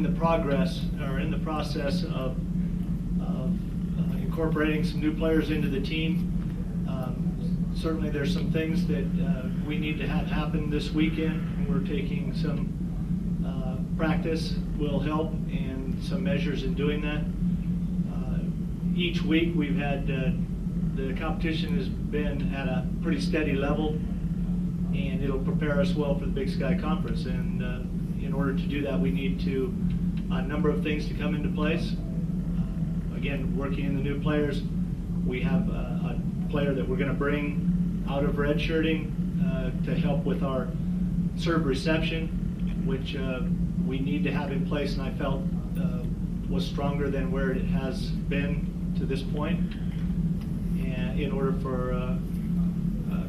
in the process of incorporating some new players into the team. Certainly there's some things that we need to have happen this weekend. We're taking some practice will help and some measures in doing that. Each week we've had the competition has been at a pretty steady level, and it'll prepare us well for the Big Sky Conference. And in order to do that, we need a number of things to come into place. Again, working in the new players, we have a player that we're going to bring out of redshirting to help with our serve reception, which we need to have in place, and I felt was stronger than where it has been to this point. And in order for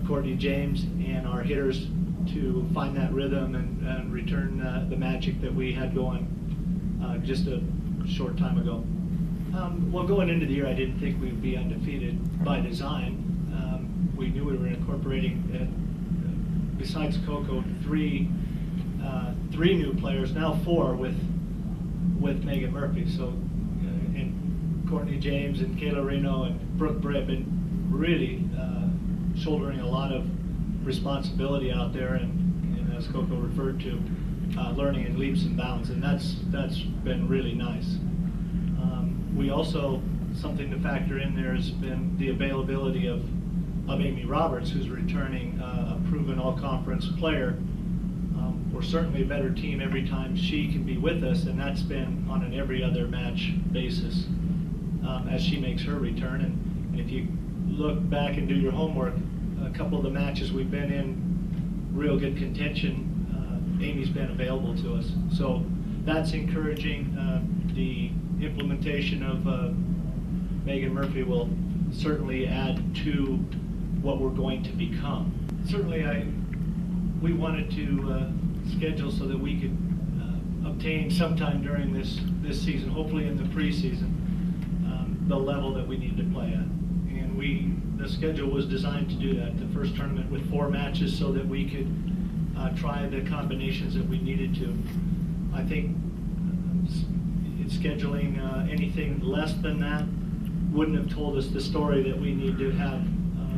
Kortney James and our hitters to find that rhythm and return the magic that we had going just a short time ago. Well, going into the year, I didn't think we would be undefeated by design. We knew we were incorporating, besides Coco, three new players, now four with Megan Murphy. So, and Kortney James and Kayla Reno and Brooke Bray have been really shouldering a lot of responsibility out there, and as Coco referred to, learning in leaps and bounds, and that's been really nice. We also, something to factor in there has been the availability of Amy Roberts, who's returning a proven all-conference player. We're certainly a better team every time she can be with us, and that's been on an every other match basis as she makes her return. And if you look back and do your homework, a couple of the matches we've been in real good contention, Amy's been available to us. So that's encouraging. The implementation of Megan Murphy will certainly add to what we're going to become. Certainly we wanted to schedule so that we could obtain sometime during this season, hopefully in the preseason, the level that we need to play at. And the schedule was designed to do that. The first tournament with 4 matches so that we could try the combinations that we needed to. I think scheduling anything less than that wouldn't have told us the story that we need to have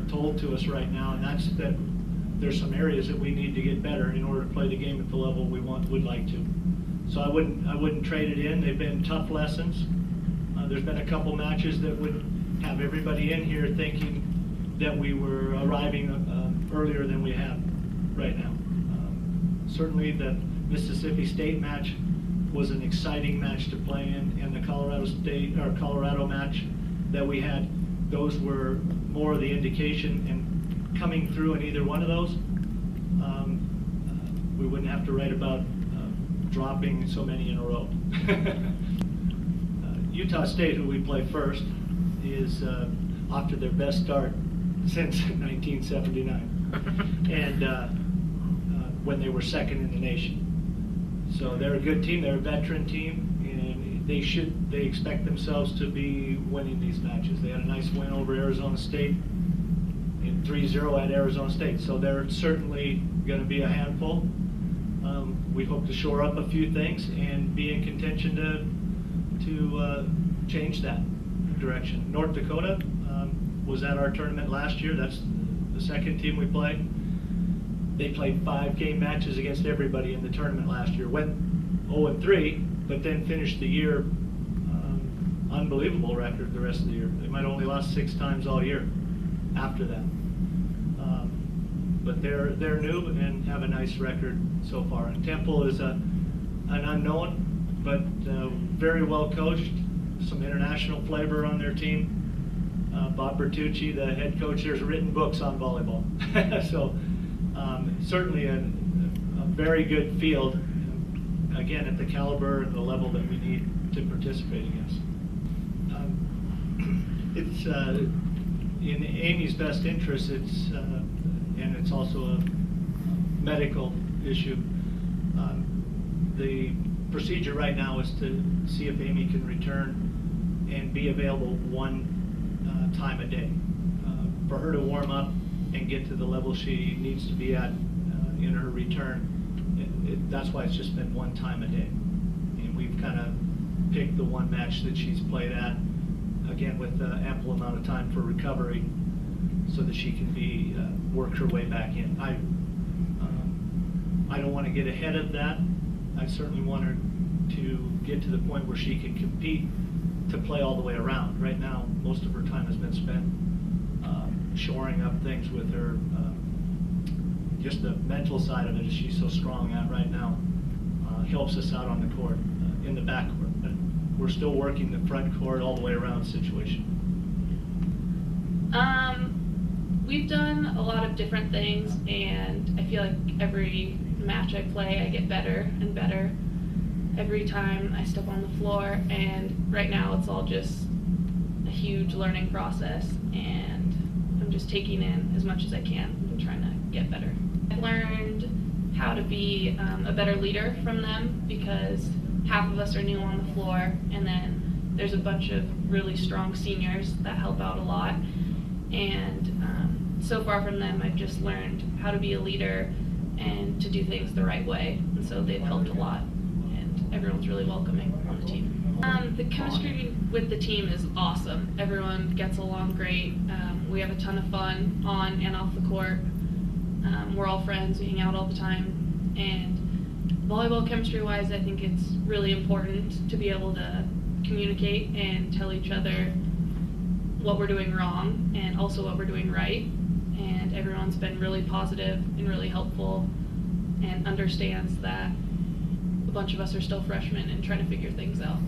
told to us right now, and that's that there's some areas that we need to get better in order to play the game at the level we would like to. So I wouldn't trade it in. They've been tough lessons. There's been a couple matches that would have everybody in here thinking that we were arriving earlier than we have right now. Certainly the Mississippi State match was an exciting match to play in, and the Colorado match that we had, those were more of the indication, and coming through in either one of those, we wouldn't have to write about dropping so many in a row. Utah State, who we play first, is off to their best start since 1979, and when they were second in the nation. So they're a good team. They're a veteran team, and they expect themselves to be winning these matches. They had a nice win over Arizona State in 3-0 at Arizona State. So they're certainly going to be a handful. We hope to shore up a few things and be in contention to change that direction. North Dakota was at our tournament last year. That's the second team we played. They played 5-game matches against everybody in the tournament last year. Went 0-3, but then finished the year unbelievable record the rest of the year. They might have only lost 6 times all year after that. But they're new and have a nice record so far. And Temple is an unknown, but very well coached. Some international flavor on their team. Bob Bertucci, the head coach, there's written books on volleyball. So certainly a very good field, again, at the caliber and the level that we need to participate against. It's in Amy's best interest, and it's also a medical issue. The procedure right now is to see if Amy can return and be available 1 time a day for her to warm up and get to the level she needs to be at in her return. That's why it's just been 1 time a day. And and we've kind of picked the one match that she's played at, again with ample amount of time for recovery, so that she can be work her way back in. I don't want to get ahead of that. I certainly want her to get to the point where she can compete to play all the way around. Right now, most of her time has been spent shoring up things with her. Just the mental side of it, she's so strong at right now, helps us out on the court, in the back court. But we're still working the front court all the way around situation. We've done a lot of different things, and I feel like every match I play, I get better and better every time I step on the floor, and right now it's all just a huge learning process, and I'm just taking in as much as I can and trying to get better. I've learned how to be a better leader from them, because half of us are new on the floor, and then there's a bunch of really strong seniors that help out a lot, and so far from them I've just learned how to be a leader and to do things the right way, and so they've helped a lot, and everyone's really welcoming on the team. The chemistry with the team is awesome. Everyone gets along great. We have a ton of fun on and off the court. We're all friends, we hang out all the time, and volleyball chemistry-wise, I think it's really important to be able to communicate and tell each other what we're doing wrong and also what we're doing right, and everyone's been really positive and really helpful and understands that a bunch of us are still freshmen and trying to figure things out.